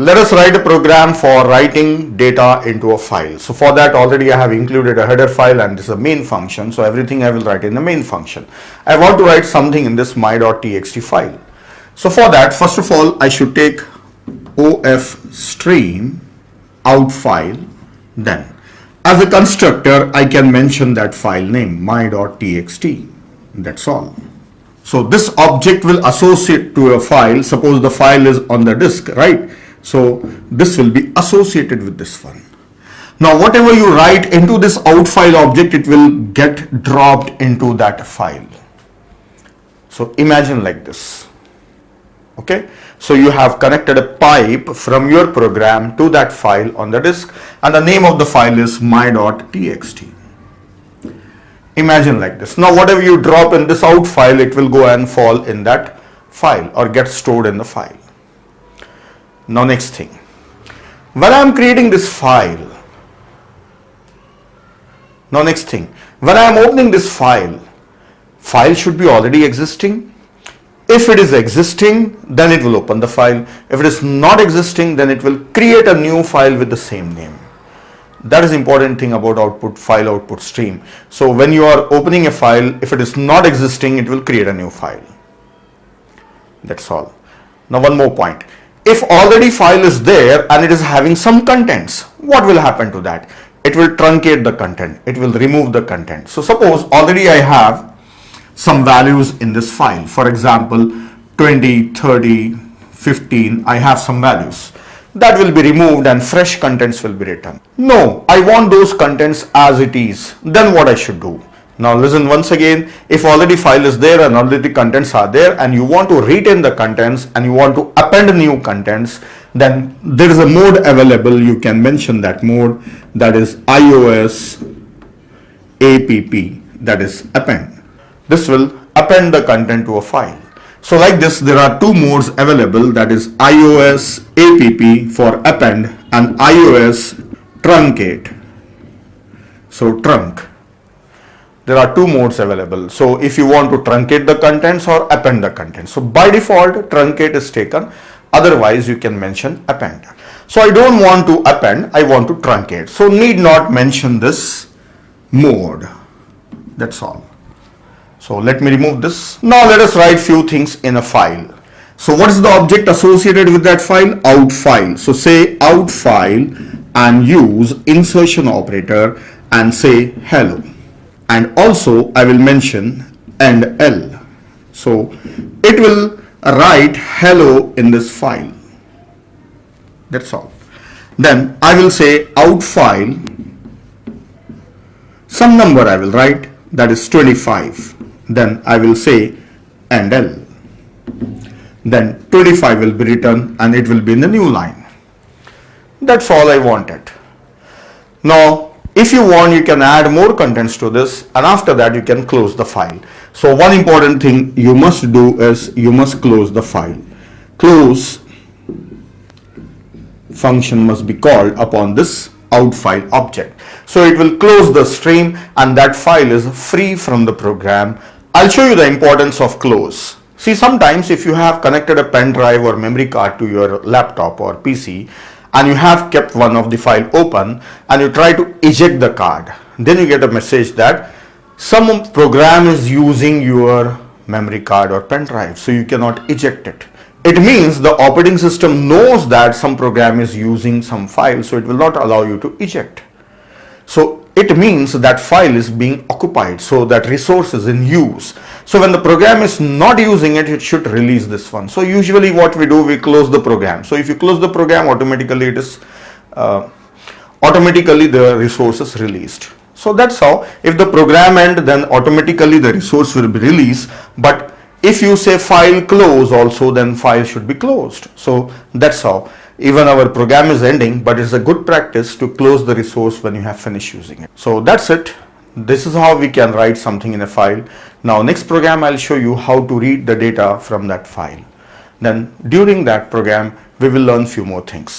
let us write a program for writing data into a file. So for that already I have included a header file and this is a main function. So everything I will write in the main function. I want to write something in this my.txt file. So for that, first of all, I should take of stream out file. Then as a constructor, I can mention that file name my.txt. That's all. So this object will associate to a file. Suppose the file is on the disk, right? So this will be associated with this one. Now whatever you write into this out file object, it will get dropped into that file. So imagine like this. Okay, so you have connected a pipe from your program to that file on the disk, and the name of the file is my.txt. Imagine like this. Now whatever you drop in this out file, it will go and fall in that file or get stored in the file. Now next thing, when I am creating this file, when I am opening this file should be already existing. If it is existing, then it will open the file. If it is not existing, then it will create a new file with the same name. That is important thing about file output stream. So when you are opening a file, if it is not existing, it will create a new file. That's all. Now one more point. If already file is there and it is having some contents, what will happen to that? It will truncate the content. It will remove the content. So suppose already I have some values in this file. For example, 20, 30, 15, I have some values. That will be removed and fresh contents will be written. No, I want those contents as it is. Then what I should do? Now listen once again, if already file is there and already the contents are there and you want to retain the contents and you want to append new contents, then there is a mode available. You can mention that mode, that is iOS app, that is append. This will append the content to a file. So like this, there are two modes available, that is iOS app for append and iOS truncate. So trunk. There are two modes available. So if you want to truncate the contents or append the contents. So by default, truncate is taken. Otherwise, you can mention append. So I don't want to append, I want to truncate. So need not mention this mode. That's all. So let me remove this. Now let us write few things in a file. So what is the object associated with that file? Out file. So say out file and use insertion operator and say hello. And also I will mention and L. So it will write hello in this file. That's all. Then I will say out file, some number I will write, that is 25. Then I will say and L. Then 25 will be written and it will be in the new line. That's all I wanted. Now if you want, you can add more contents to this and after that you can close the file. So one important thing you must do is you must close the file. Close function must be called upon this out file object. So it will close the stream and that file is free from the program. I'll show you the importance of close. See, sometimes if you have connected a pen drive or memory card to your laptop or PC and you have kept one of the file open and you try to eject the card, then you get a message that some program is using your memory card or pen drive, so you cannot eject it. It means the operating system knows that some program is using some file, so it will not allow you to eject. So it means that file is being occupied, so that resource is in use. So when the program is not using it, it should release this one. So usually what we do, we close the program. So if you close the program, automatically it is automatically the resource is released. So that's how, if the program end, then automatically the resource will be released. But if you say file close also, then file should be closed. So that's how. Even our program is ending, but it's a good practice to close the resource when you have finished using it. So that's it. This is how we can write something in a file. Now next program I'll show you how to read the data from that file. Then during that program we will learn few more things.